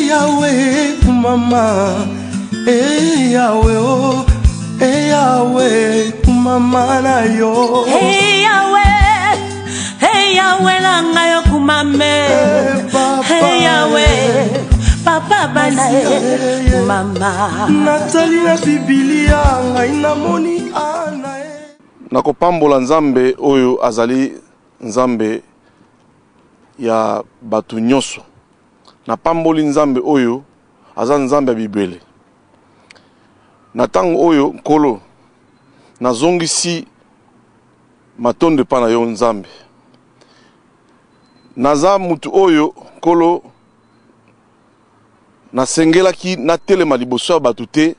Hey Yahweh, mama. Hey Yahweh, oh. Hey Yahweh, mama na yo. Hey Yahweh nanga yo kumame. Hey Yahweh, papa bana mama. Natali na Biblia ngai na moni ana. Nakopambola nzambe oyo azali nzambe ya batu nyonso. Napamboli nzambe oyo aza nzambe ya Bibele. Na tango oyo nkolo nazongisi matondo pa na yo nzambe. Naza mutu oyo nkolo nasengelaki natelema liboso ya batu te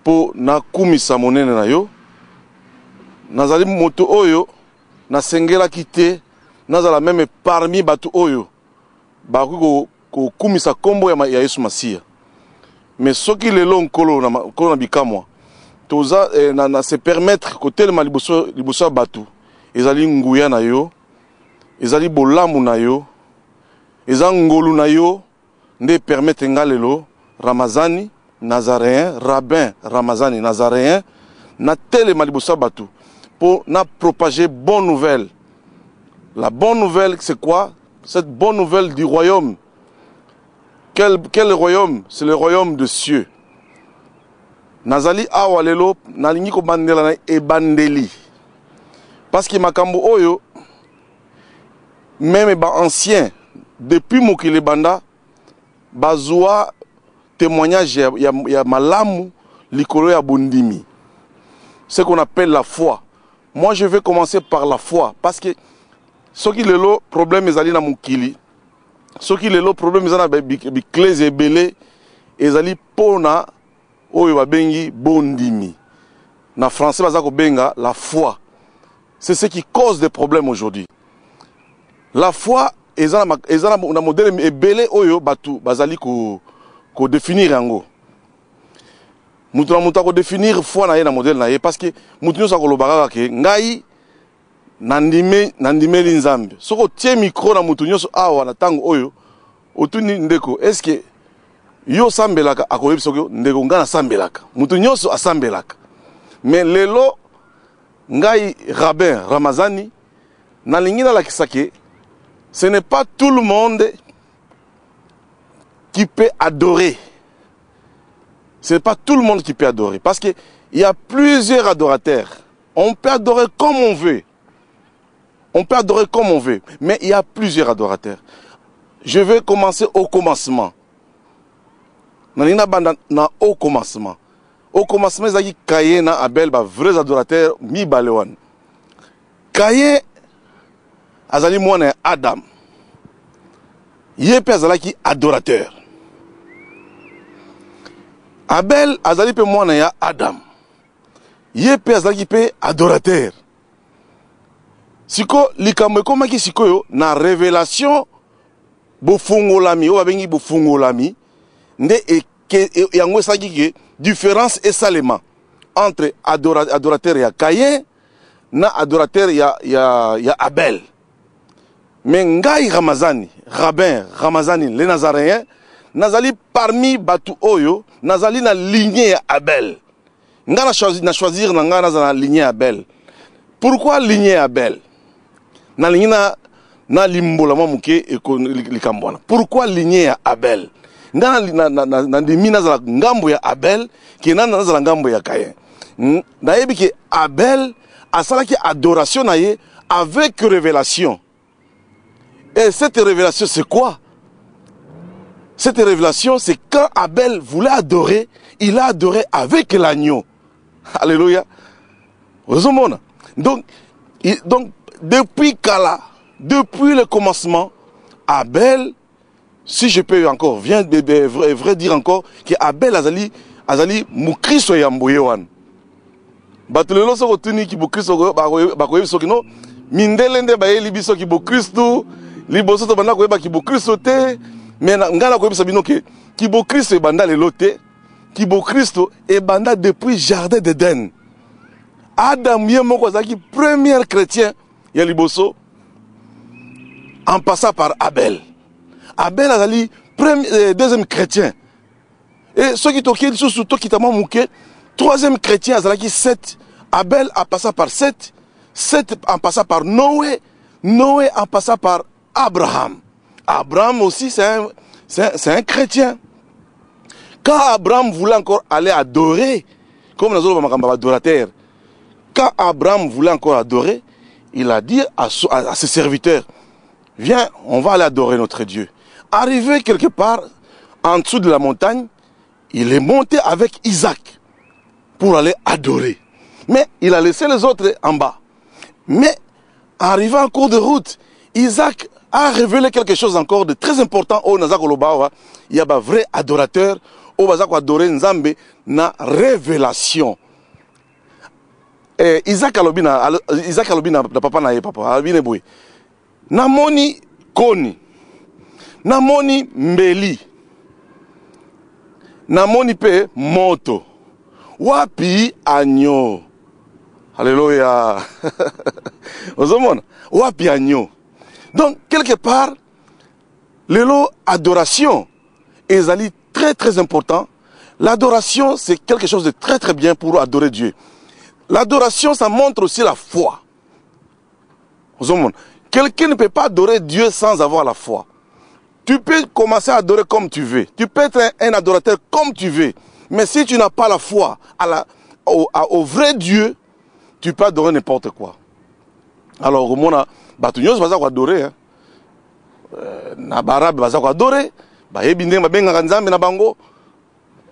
po nakumisa monene na yo. Nazali moto oyo nasengelaki te nazala meme parmi batu oyo bakoki kokumisa kombo ya Yesu Masiya. Mais soki lelo nkolo na bikamwa toza na se permettre kotelema liboso ya batu ezali nguya na yo, ezali bolamu na yo, eza ngolu na yo nde permettre nga lelo Ramazani Nazaréen, rabbin Ramazani Nazaréen na telema liboso ya batu pour na propager bonne nouvelle. La bonne nouvelle, c'est quoi? Cette bonne nouvelle du royaume. Quel royaume? C'est le royaume de cieux. Nazali awa lelo nalingi ko bandela na ebandeli. Parce que makambo oyo même ba ancien depuis mokile banda bazwa témoignage ya malamu likolo ya bondimi. Ce qu'on appelle la foi. Moi, je vais commencer par la foi. Parce que ce qui est le problème, c'est que mukili. Ce qui est le problème, c'est que les et belé, ezali pona oyo babengi bondimi. Na français, bazako benga la foi. C'est ce qui cause des problèmes aujourd'hui. La foi, ezana modèle et belé oyo batu bazali ko définir yango. Mutu na mutu ko définir foi na ye na modèle na ye parce que mutu nyosa ko lobaka ke ngai nandimeli nzambe soko tie micro na mutu nyoso awa na tango oyo otuni ndeko est-ce que yo sambelaka akoyebi soko ndeko ngana sambelaka mutu nyoso asambelaka mais lelo ngai rabbin Ramazani nalingi na lakisa ke ce n'est pas tout le monde qui peut adorer. Ce n'est pas tout le monde qui peut adorer. Parce qu'il y a plusieurs adorateurs. On peut adorer comme on veut. On peut adorer comme on veut. Mais il y a plusieurs adorateurs. Je vais commencer au commencement. Au commencement. Au commencement, il y a Caïn et Abel, vrais adorateurs, mi balewan. Caïn, azali mwana Adam. Yé azalaki adorateur. Abel azali pe mwana ya Adam. Ye pe azali pe adorateur. Siko likambo ekomaki sikoyo na révélation bofungolami o babengi bofungolami nde yango esaki ke différence esalema entre adorateur ya Caïn na adorateur ya Abel. Mais ngai Ramazani, rabbin Ramazani le Nazaréen nazali parmi batu oyo nazali na lignée ya Abel. Nga na choisir na nga na lignée Abel. Pourquoi lignée Abel? Na lignée na limbola muke likambwana. Pourquoi lignée ya Abel? Nga na ndimi nazala ngambo ya Abel ki nazala ngambo ya Caïn. Na yebi ke Abel asalaki adoration na ye avec révélation. Et cette révélation c'est quoi? Cette révélation, c'est quand Abel voulait adorer, il a adoré avec l'agneau. Alléluia. Donc, depuis Kala, depuis le commencement, Abel, si je peux encore, vrai dire encore, que Abel azali mukristo ya mboyewan. Batulelo soko tuni ki bukristo bakoyebi soki no, mindelende bayeli biso ki bukristo, liboso to banda koyeba ki bukristo te. Mais ngana koyebisa bino ke kibo Christ e banda lelo te, kibo Christ e banda depuis jardin d'Éden. Adam ye moko azaki premier chrétien ya liboso en passant par Abel. Abel azali deuxième chrétien. Et ceux qui toquent sous toi qui t'a mouké, troisième chrétien, Azalaki 7. Abel a passé par 7. 7 en passant par Noé. Noé en passant par Abraham. Abraham aussi, c'est un chrétien. Quand Abraham voulait encore aller adorer, comme nous avons adorateur, quand Abraham voulait encore adorer, il a dit à ses serviteurs, viens, on va aller adorer notre Dieu. Arrivé quelque part, en dessous de la montagne, il est monté avec Isaac pour aller adorer. Mais il a laissé les autres en bas. Mais, arrivé en cours de route, Isaac a révélé quelque chose encore de très important au Nazak Oloba. Il y a un vrai adorateur au Nazak adorer Nzambe na révélation. Isaac Alobina papa na papa Albine boy. Namoni koni. Namoni mbeli. Namoni pe moto. Wapi agneau. Alléluia. Wapi agneau. Donc, quelque part, l'adoration est très très important. L'adoration, c'est quelque chose de très très bien pour adorer Dieu. L'adoration, ça montre aussi la foi. Quelqu'un ne peut pas adorer Dieu sans avoir la foi. Tu peux commencer à adorer comme tu veux. Tu peux être un adorateur comme tu veux. Mais si tu n'as pas la foi au vrai Dieu, tu peux adorer n'importe quoi. Alors, au monde, Batunios va adorer. Na Barabe va adorer. Ebinde babenga nzambe na bango.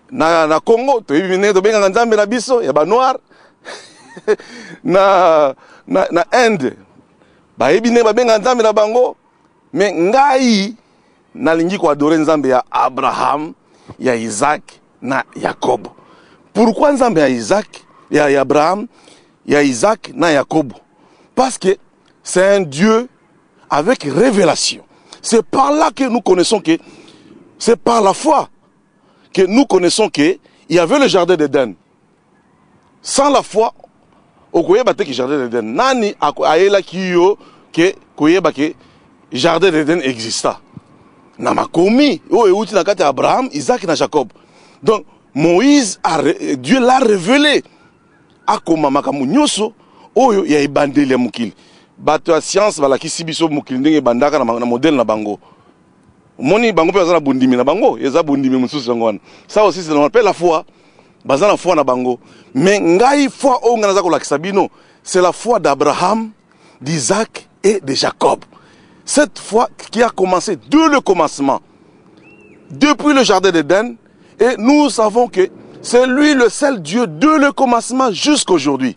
Na Congo, to ebinde to benga nzambe na biso, ya ba noir. na Inde. Ebinde babenga nzambe na bango. Mais ngai nalingi ko adorer nzambe ya Abraham, ya Isaac, na Jacob. Pourquoi nzambe ya Isaac, ya Abraham, ya Isaac, na Jacob? Parce que c'est un Dieu avec révélation. C'est par là que nous connaissons que, c'est par la foi que nous connaissons qu'il y avait le jardin d'Éden. Sans la foi, au koyeba te ki jardin d'Éden. Nani aela kiyo que koyeba que jardin d'Éden exista. Na makomi, o euti na kati Abraham, Isaac na Jacob. Donc Moïse Dieu l'a révélé. Akoma makamu nyoso oyo ya ibandeli ya mukili. Bato ya science balakisi biso mukili ndenge bandaka na modèle na bango. Moni bango pe bazana bundimi na bango, eza bundimi mususu ngwana. Ça aussi c'est on appelle la foi. Bazana foi na bango. Mais ngai foi o ngana za ko lakisa bino, c'est la foi d'Abraham, d'Isaac et de Jacob. Cette foi qui a commencé dès le commencement, depuis le jardin d'Éden, et nous savons que c'est lui le seul Dieu de le commencement jusqu'aujourd'hui.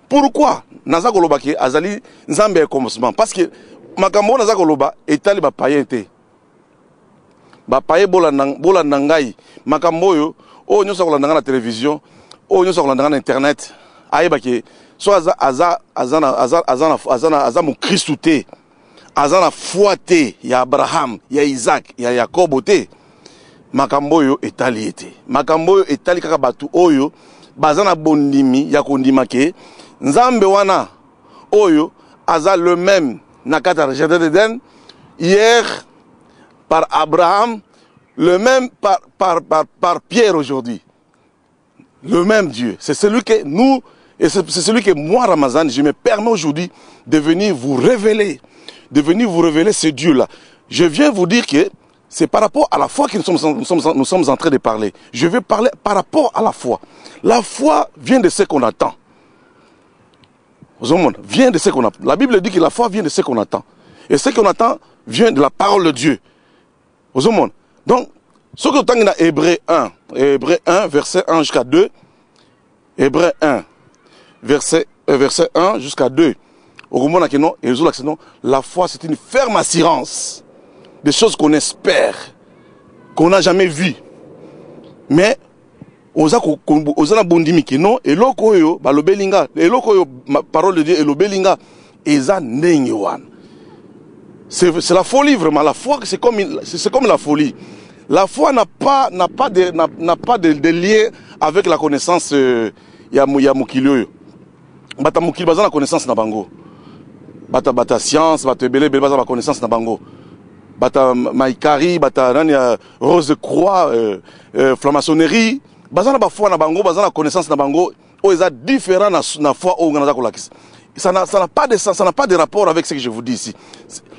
Pourquoi Naza Koloba ki azali nzambe ya commencement? Parce que makambo Naza Koloba etali ba païen te. Ba païen bola nangai makambo yo o nyosa kolanda na télévision, o nyosa kolanda na internet. Ayeba ki so azana mu Christ te. Azana foi te ya Abraham, ya Isaac, ya Jacob te. Makambo yo etali ete. Makambo yo etali kaka batu oyo bazana bondimi ya kondima ke nzambe wana oyo aza le même na kata jardin d'Éden hier par Abraham, le même par Pierre aujourd'hui. Le même Dieu. C'est celui que nous et c'est celui que moi Ramazan je me permets aujourd'hui de venir vous révéler ce Dieu là. Je viens vous dire que c'est par rapport à la foi que nous sommes en train de parler. Je vais parler par rapport à la foi. La foi vient de ce qu'on attend. Vient de ce qu'on attend. La Bible dit que la foi vient de ce qu'on attend. Et ce qu'on attend vient de la parole de Dieu. Donc, ce que nous avons dans Hébreu 1, verset 1 jusqu'à 2. Hébreu 1, verset 1 jusqu'à 2. La foi, c'est une ferme assurance des choses qu'on espère, qu'on n'a jamais vues. Mais, oza bondimi ki non, eloko yo, balobelinga, eloko yo, parole de Dieu, elobelinga, eza nenyewan. C'est la folie vraiment. La foi, c'est comme la folie. La foi n'a pas de lien avec la connaissance ya mukili yo. Bata mukili baza la connaissance na bango. Bata science, bata ebele baza la connaissance na bango. bata maikari bata nani rose croix franc-maçonnerie bazana ba foi na bango bazana connaissance na bango o eza différent na foi o ngana za kolakisa. Ça n'a pas de sens, ça n'a pas de rapport avec ce que je vous dis ici.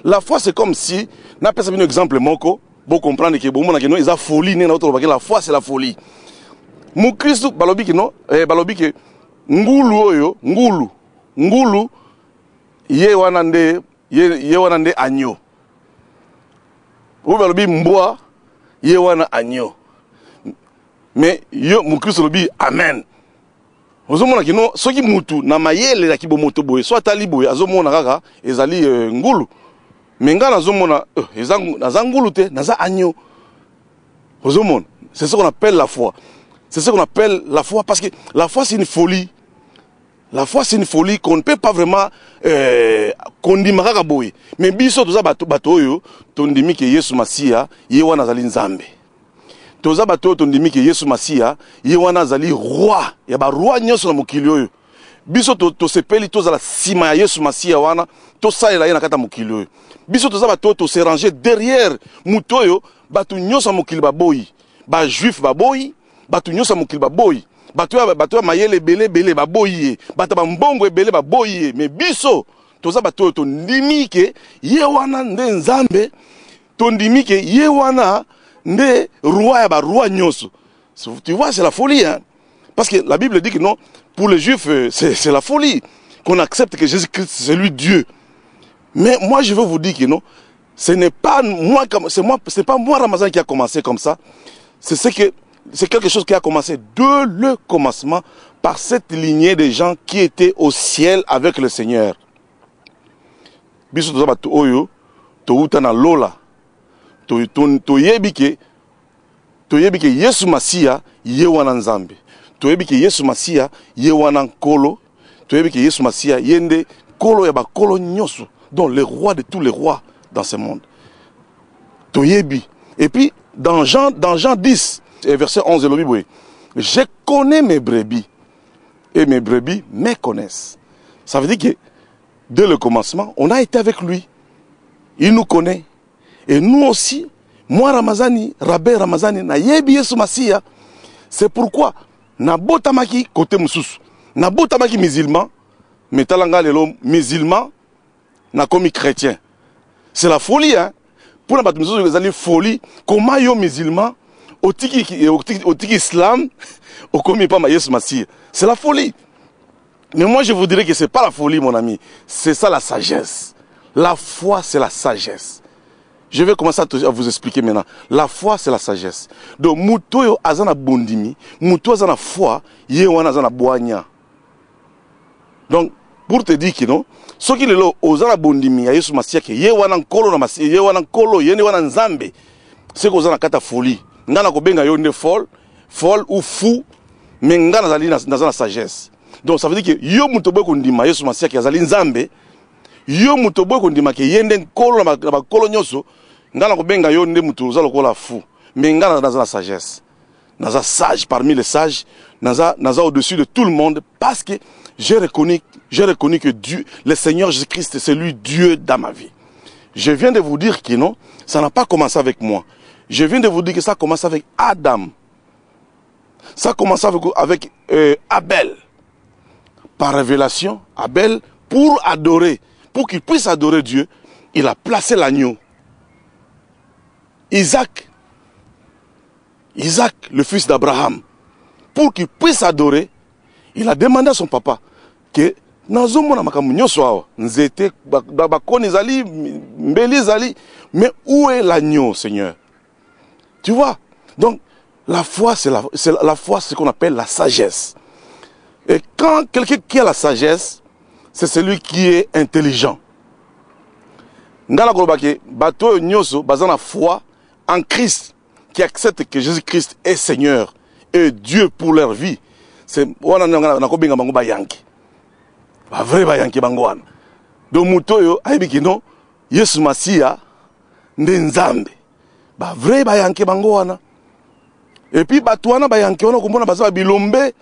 La foi c'est comme si na pesa un exemple moko pour comprendre que bon mona que non eza folie na autre parce que la foi c'est la folie. Mu Christ balobi que non balobi que ngulu oyo ngulu ye wana nde agneau. Ou balobi mboa ye wana agneau. Mais yo mu Christ lobi amen. Ozomona kino soki mutu na mayele la kibomoto boye so atali boye azomona kaka ezali ngulu. Menga nazomona eza ngulu te naza agneau. Ozomona, c'est ce qu'on appelle la foi. C'est ce qu'on appelle la foi parce que la foi c'est une folie. La foi c'est une folie qu'on ne peut pas vraiment kondima kaka boye. Mais biso toza bato oyo tondimi ke Yesu Masia ye wana azali nzambe. Toza bato tondimi ke Yesu Masia ye wana azali roi ya ba roi nyonso na mokili oyo. Biso to sepeli toza la sima ya Yesu Masia wana to salela ye na kata mokili oyo. Biso toza bato to se ranger derrière muto oyo bato nyonso na mokili baboyi. Ba juif baboyi, bato nyonso na mokili baboyi. Bato ya mayele bele baboyi, bato ba mbongo ebele baboyi. Mais biso toza bato to ndimi ke ye wana nde nzambe, to ndimi ke ye wana nde roi ya ba roi nyonso. Tu vois, c'est la folie hein. Parce que la Bible dit que non, pour les juifs c'est la folie qu'on accepte que Jésus-Christ c'est lui Dieu. Mais moi je veux vous dire que non, ce n'est pas moi c'est pas moi Ramazan qui a commencé comme ça. C'est quelque chose qui a commencé dès le commencement par cette lignée de gens qui étaient au ciel avec le Seigneur. Biso toza bato oyo to uta na lola to yebike Yesu Masia ye wana nzambe. To yebike Yesu Masia ye wana nkolo. To yebike Yesu Masia yende kolo ya ba kolo nyoso, dont le roi de tous les rois dans ce monde. To yebi. Et puis dans Jean 10 verset 11 de la Bible, je connais mes brebis et mes brebis me connaissent. Ça veut dire que dès le commencement, on a été avec lui. Il nous connaît. Et nous aussi, moi Ramazani, Rabbe Ramazani, na yebi Yesu Masia. C'est pourquoi, na botamaki côté mususu, na botamaki musulman, mais talanga lelo musulman, na komi chrétien. C'est la folie, hein. Pour la folie, comment yo musulman, au tiki islam, au komi pas ma Yesu Masia. C'est la folie. Mais moi je vous dirais que c'est pas la folie mon ami, c'est ça la sagesse. La foi c'est la sagesse. Je vais commencer à vous expliquer maintenant. La foi c'est la sagesse. Donc muto yo azana bondimi, muto azana foi, ye wana azana boanya. Donc pour te dire que non, ce qui est là ozana bondimi ya Yesu Masia ke ye wana nkolo na Masia, ye wana nkolo, ye wana nzambe. C'est que ozana kata folie. Ngana ko benga yo nde folle ou fou, mais ngana zali na la sagesse. Donc ça veut dire que yo mutobo ko ndima Yesu Masia ke azali nzambe, yo mutobo ko ndima ke yende nkolo na ba kolo nyonso, ngana ko benga yo nde mutu zalo ko la fou, mais ngana na la sagesse. Naza sage parmi les sages, naza au-dessus de tout le monde parce que j'ai reconnu que Dieu, le Seigneur Jésus-Christ, c'est lui Dieu dans ma vie. Je viens de vous dire que non, ça n'a pas commencé avec moi. Je viens de vous dire que ça a commencé avec Adam. Ça a commencé avec Abel. Par révélation, Abel, pour adorer, pour qu'il puisse adorer Dieu, il a placé l'agneau. Isaac, le fils d'Abraham, pour qu'il puisse adorer, il a demandé à son papa que nazomona makambo nyonso awa nzete bakoni zali mbeli zali, mais où est l'agneau, Seigneur? Tu vois? Donc la foi c'est la foi, c'est ce qu'on appelle la sagesse. Et quand quelqu'un qui a la sagesse, c'est celui qui est intelligent. Ngala kolobake bato nyonso bazana foi en Christ, qui acceptent que Jésus-Christ est Seigneur et Dieu pour leur vie. C'est wana na ko benga bango bayanki. Ba vrai bayanki bango wana. Donc mutoyo ayebiki non Yesu Masia nde nzambe. Ba vrai bayanki bango wana. Et puis bato wana bayanki wana komona baza bilombe.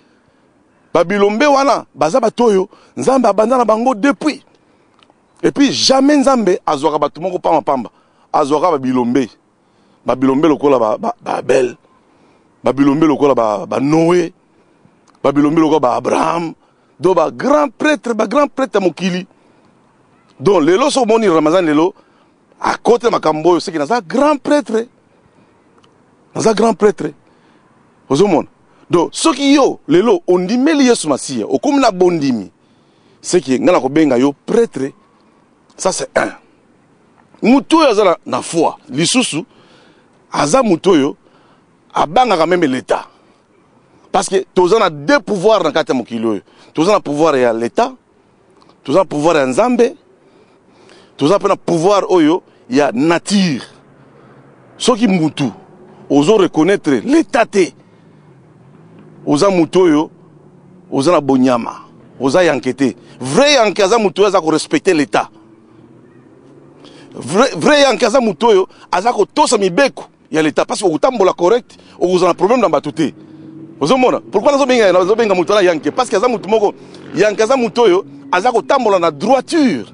Ba bilombe wana baza batoyo nzambe abandana bango depuis. Et puis jamais nzambe azwaka bato moko pamba pamba. azwaka babilombe. Babilombe lokola Abel. Babilombe lokola Noé. Babilombe lokola Abraham. Donc grand prêtre mokili. Donc lelo so moni Ramazan lelo à côté makambo c'est que dans un grand prêtre. Dans un grand prêtre. Ozo mon. Donc ce qui yo lelo on dit meli Yesu Masia, o comme la bondimi. C'est que ngala ko benga yo prêtre. Ça c'est un. Mutu yo azala na foi, lisusu aza mutu yo abanga quand même l'état. Parce que tous on a deux pouvoirs dans kata mokilo. Tous on a pouvoir ya l'état, tous on a pouvoir ya Nzambe, tous on a pouvoir oyo ya nature. Ce qui mutu ozo reconnaître l'état té. Oza mutu yo oza na bonyama, oza yankete. Vrai yankaza mutu yo aza ko respecter l'état. Vrai yankaza mutu yo aza ko tosa mibeko ya l'état parce que utambola correct, oza na problème dans batuté. Pourquoi nous avons mutu na yanke? Parce que aza mutu moko yankaza mutu yo aza ko tambola na droiture.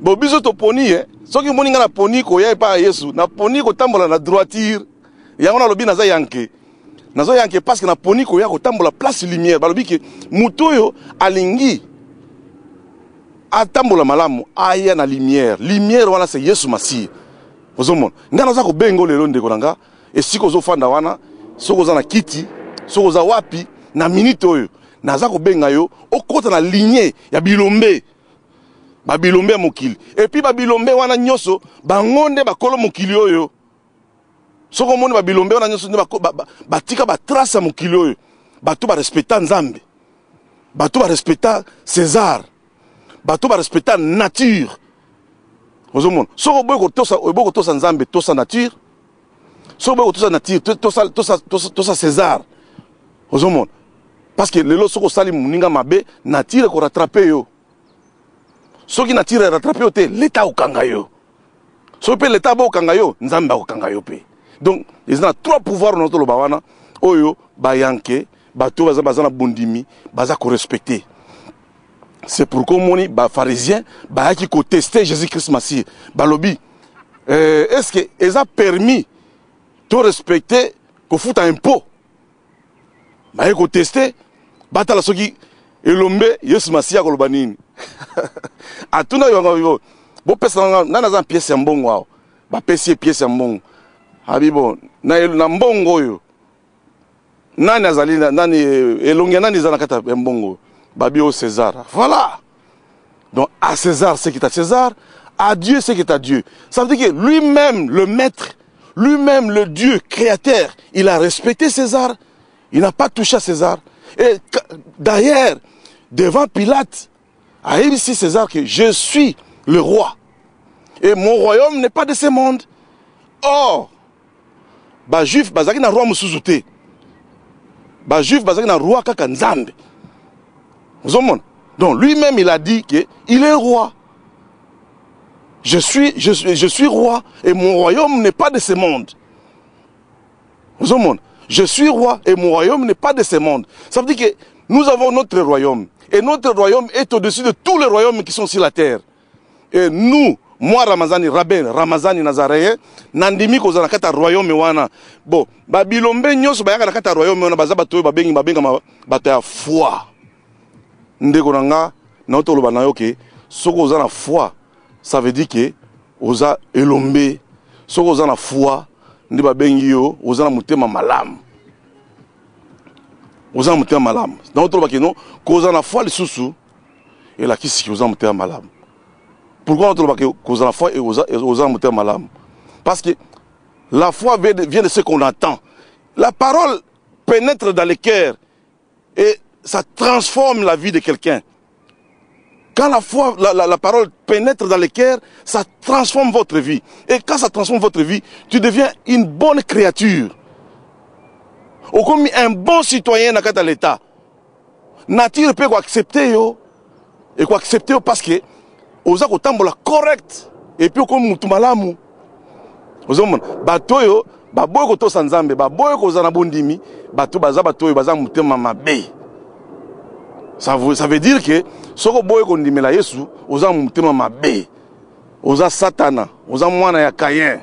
Bo biso to poni soki moni nga na poni ko ya pa Yesu, na poni ko tambola na droiture. Yango na lobi na za yanke. Nazo yanke parce que na poni ko ya ko tambola place lumière. Ba lobi ke mutu yo alingi atambola malamu aya na lumière. Lumière wana c'est Yesu Masihi. Ozomona. Nga naza ko bengo lelo ndeko nanga et siko zo fanda wana soko za na kiti, soko za wapi na minute oyo. Naza ko benga yo okota na lignée ya bilombe. Ba bilombe mokili. Et puis ba bilombe wana nyoso bangonde bakolo mokili oyo. Soko moni ba bilombe wana nyoso batika ba trace mokili oyo. Bato ba respecta Nzambe. Bato ba respecta César. Bato ba respecta nature. Ozomona. Soko boy ko tosa Nzambe, tosa nature. Soko boy ko tosa nature, tosa César. Ozomona. Parce que lelo soko sali muninga mabe, nature ko rattraper yo. Soki nature rattraper yo te, l'état okanga yo. Soki pe l'état ba okanga yo, Nzambe okanga yo pe. Donc, ils ont trois pouvoirs dans notre bawana. Oyo, bayanke, bato bazana bondimi, baza ko respecter. C'est pourquoi moni ba pharisien, ba qui ko tester Jésus-Christ Massihi. Balobi, est-ce que ils a permis de respecter ko futa impôt? Ba ko tester, batala soki elombe Yesu Massihi ko lobanini. Atuna yo bo pesa na za pièce mbongo wao. Ba pesi pièce mbongo. Habibo na mbongo oyo nani azali nani elonge nani za nakata mbongo babi au César. Voilà. Donc à César c'est qui est à César, à Dieu c'est qui est à Dieu. Ça veut dire que lui-même le maître, lui-même le Dieu créateur, il a respecté César, il n'a pas touché à César. Et d'ailleurs devant Pilate a dit ici César que je suis le roi et mon royaume n'est pas de ce monde. Or ba juif bazaki na roi musuzuté. Ba juif bazaki na roi kaka Nzambe. Donc lui-même il a dit que il est roi. Je suis roi et mon royaume n'est pas de ce monde. Je suis roi et mon royaume n'est pas de ce monde. Ça veut dire que nous avons notre royaume et notre royaume est au-dessus de tous les royaumes qui sont sur la terre. Et nous moi Ramazani Rabin Ramazani Nazaréen nandimi ko za nakata royaume wana bon babilombe nyoso bayaka nakata royaume wana baza bato babenga bato ya foi ndeko nanga na otoloba na yo ke soko za na foi ça veut dire que oza elombe soko za na foi ndi babengi yo oza na mutema malamu oza na mutema malamu na otoloba ke no ko za na foi lisusu et la kisi oza na mutema malamu. Pourquoi on dit que la foi est aux âmes malades? Parce que la foi vient de ce qu'on entend. La parole pénètre dans les cœurs et ça transforme la vie de quelqu'un. Quand la foi, la parole pénètre dans les cœurs, ça transforme votre vie. Et quand ça transforme votre vie, tu deviens une bonne créature. Ou comme un bon citoyen dans l'État. Nature peut accepter et accepter parce que oza ko tambola correct et puis comme mutu malamu ozomona bato yo baboy ko to sanzambe baboy ko za na bondimi bato baza bato yo baza mutema mabe. Ça veut dire que soko boy ko ndimela Yesu oza mutema mabe oza satana oza mwana ya Caïn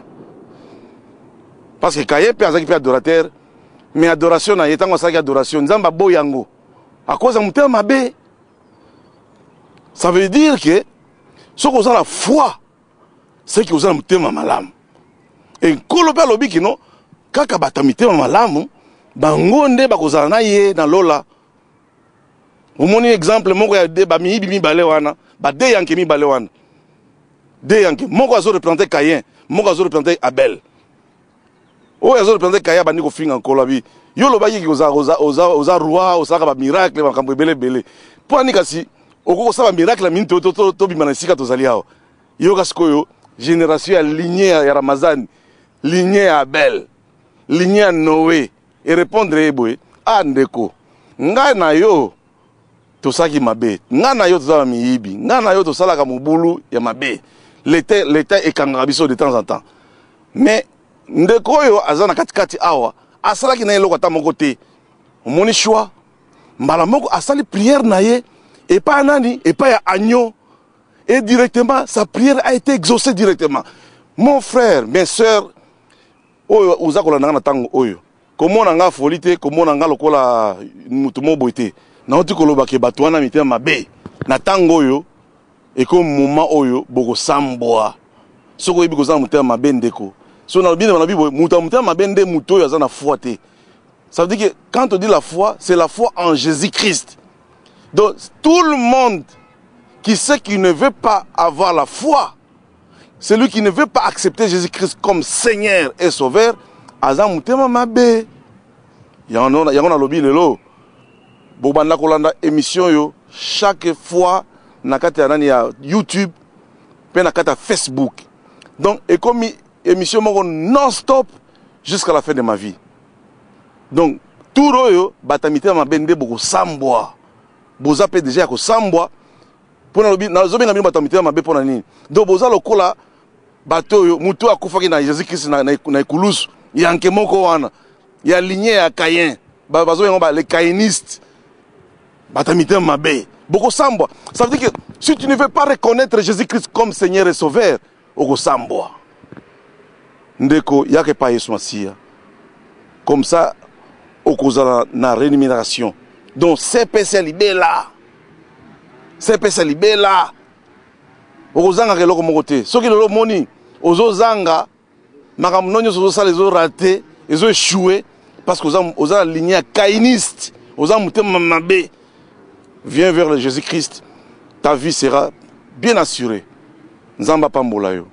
parce que Caïn peut azaki adorateur mais adoration na yetango saki adoration nzamba boyango à cause de mutema mabe. Ça veut dire que ce qu'on a la foi c'est que vous avez mutema malamu et koloba lobi kino kaka batamite malamu bangonde bakozala na ye na lola. Omoni exemple moko ya de ba miyibi mibale wana ba de yanke mibale wana de yanke moko azo représenter Caïn moko azo représenter Abel o azo représenter Caïn bandi ko finga nkolo bi yo loba yiki oza roi osaka ba miracle ba kambo bele bele po ani kasi okoko sa ba miracle min to bimana sika tozali awo yo kasi koyo génération ya lignée ya Ramazan lignée ya Abel lignée ya Noé et répondre eboy andeko nga na yo tosaki mabe nga na yo tozala miyibi nga na yo tosalaka mobulu ya mabe l'état ekangaka biso de temps en temps mais ndeko oyo aza na katikati awa asalaki na ye eloko ata moko te omoni choix mbala moko asali prière na ye epai ya nani epai ya agneau et directement sa prière a été exaucée directement. Mon frère mes sœurs oyo oza kolanda na tango oyo komona nga folie te komona nga lokola mutu moboy te nauti koloba ke bato wana mitema mabe na tango oyo eko moment oyo boko sambwa soko yebi kozala mutema mabe ndeko so na bino na bibo muta mutema mabe nde muto oyo aza na foi te. Ça veut dire que quand on dit la foi c'est la foi en Jésus-Christ. Donc tout le monde qui sait qu'il ne veut pas avoir la foi, celui qui ne veut pas accepter Jésus-Christ comme Seigneur et Sauveur aza mutema mabe. Yango lobi lelo bobanda kolanda émission yo chaque fois na kati ya nani ya YouTube pe na kati ya Facebook. Donc et comme émission moko non stop jusqu'à la fin de ma vie. Donc tout royo batamite ma bende boko sambwa boza pe déjà ko sambwa pona lobi na zobenga mi batamite ma be pona nini. Donc boza lokola bato yo mutu akufaki na Jésus-Christ na ikulusu yanke moko wana ya lignée ya Caïn bazo ba les caïnistes batamite ma be boko sambwa. Ça veut dire que si tu ne veux pas reconnaître Jésus-Christ comme Seigneur et Sauveur oko sambwa ndeko yake pa Yesu Masia comme ça okozala na rémunération. Donc CPC libela okozanga keloko moko te soki lelo moni ozozanga makambo nonyo ozosala ezo raté ezo échoué parce que oza lignée ya caïniste oza mutema mabe. Viens vers le Jésus-Christ, ta vie sera bien assurée. Nzamba pambola yo.